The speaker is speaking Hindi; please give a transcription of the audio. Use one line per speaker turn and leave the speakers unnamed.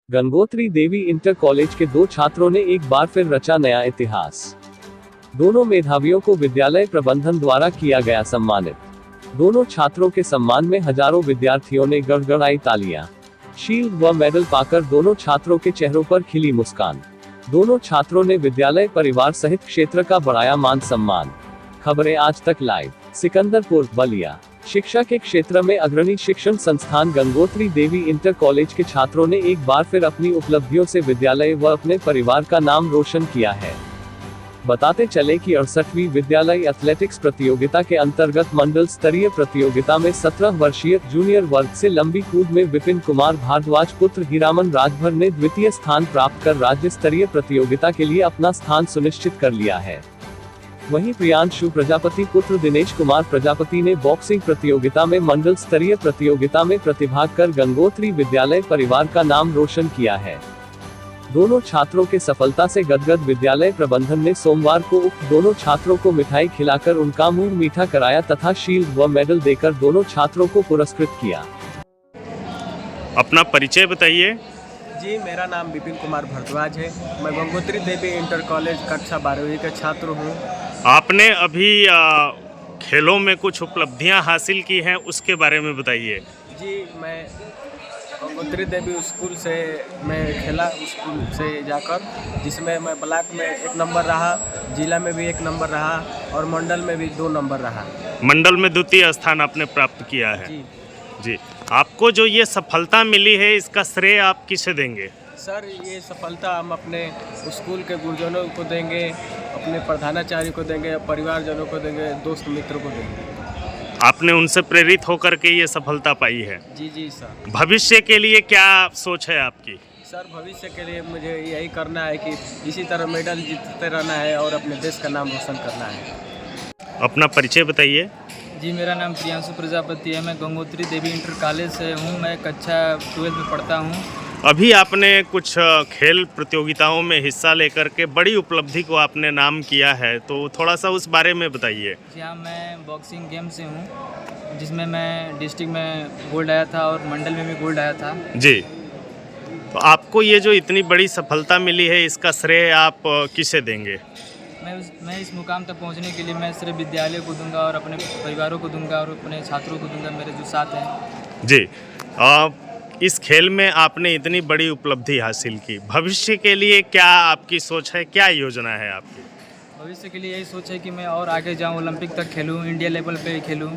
गंगोत्री देवी इंटर कॉलेज के दो छात्रों ने एक बार फिर रचा नया इतिहास। दोनों मेधावियों को विद्यालय प्रबंधन द्वारा किया गया सम्मानित। दोनों छात्रों के सम्मान में हजारों विद्यार्थियों ने गड़गड़ाई तालियां। शील्ड व मेडल पाकर दोनों छात्रों के चेहरों पर खिली मुस्कान। दोनों छात्रों ने विद्यालय परिवार सहित क्षेत्र का बढ़ाया मान सम्मान। खबरें आज तक लाइव। सिकंदरपुर बलिया। शिक्षा के क्षेत्र में अग्रणी शिक्षण संस्थान गंगोत्री देवी इंटर कॉलेज के छात्रों ने एक बार फिर अपनी उपलब्धियों से विद्यालय व अपने परिवार का नाम रोशन किया है। बताते चले कि 68वीं विद्यालय एथलेटिक्स प्रतियोगिता के अंतर्गत मंडल स्तरीय प्रतियोगिता में 17 वर्षीय जूनियर वर्ग से लंबी कूद में विपिन कुमार भारद्वाज पुत्र हीरामन राजभर ने द्वितीय स्थान प्राप्त कर राज्य स्तरीय प्रतियोगिता के लिए अपना स्थान सुनिश्चित कर लिया है। वहीं प्रियांशु प्रजापति पुत्र दिनेश कुमार प्रजापति ने बॉक्सिंग प्रतियोगिता में मंडल स्तरीय प्रतियोगिता में प्रतिभाग कर गंगोत्री विद्यालय परिवार का नाम रोशन किया है। दोनों छात्रों के सफलता से गदगद विद्यालय प्रबंधन ने सोमवार को उक्त दोनों छात्रों को मिठाई खिलाकर उनका मुंह मीठा कराया तथा शील्ड व मेडल देकर दोनों छात्रों को पुरस्कृत किया।
अपना परिचय बताइए।
जी, मेरा नाम विपिन कुमार भारद्वाज है। मैं गंगोत्री देवी इंटर कॉलेज कक्षा 12वीं का छात्र हूँ।
आपने अभी खेलों में कुछ उपलब्धियां हासिल की हैं, उसके बारे में बताइए।
जी, मैं गंगोत्री देवी स्कूल से मैं खेला, स्कूल से जाकर, जिसमें मैं ब्लॉक में 1 नंबर रहा, जिला में भी 1 नंबर रहा और मंडल में भी 2 नंबर रहा।
मंडल में द्वितीय स्थान आपने प्राप्त किया है।
जी
जी, आपको जो ये सफलता मिली है इसका श्रेय आप किसे देंगे?
सर, ये सफलता हम अपने स्कूल के गुरुजनों को देंगे, अपने प्रधानाचार्य को देंगे, परिवारजनों को देंगे, दोस्त मित्रों को देंगे।
आपने उनसे प्रेरित होकर के ये सफलता पाई है।
जी जी सर।
भविष्य के लिए क्या सोच है आपकी?
सर, भविष्य के लिए मुझे यही करना है कि इसी तरह मेडल जीतते रहना है और अपने देश का नाम रोशन करना है।
अपना परिचय बताइए।
जी, मेरा नाम प्रियांशु प्रजापति है। मैं गंगोत्री देवी इंटर कॉलेज से हूँ। मैं कक्षा 12 में पढ़ता हूँ।
अभी आपने कुछ खेल प्रतियोगिताओं में हिस्सा लेकर के बड़ी उपलब्धि को आपने नाम किया है, तो थोड़ा सा उस बारे में बताइए।
जी हाँ, मैं बॉक्सिंग गेम से हूँ, जिसमें मैं डिस्ट्रिक्ट में गोल्ड आया था और मंडल में भी गोल्ड आया था।
जी, तो आपको ये जो इतनी बड़ी सफलता मिली है इसका श्रेय आप किसे देंगे?
मैं इस मुकाम तक पहुँचने के लिए मैं सिर्फ विद्यालय को दूंगा और अपने परिवारों को दूंगा और अपने छात्रों को दूंगा, मेरे जो साथ हैं।
जी, इस खेल में आपने इतनी बड़ी उपलब्धि हासिल की, भविष्य के लिए क्या आपकी सोच है, क्या योजना है आपकी?
भविष्य के लिए यही सोच है कि मैं और आगे जाऊं, ओलंपिक तक खेलूं, इंडिया लेवल पे खेलूं।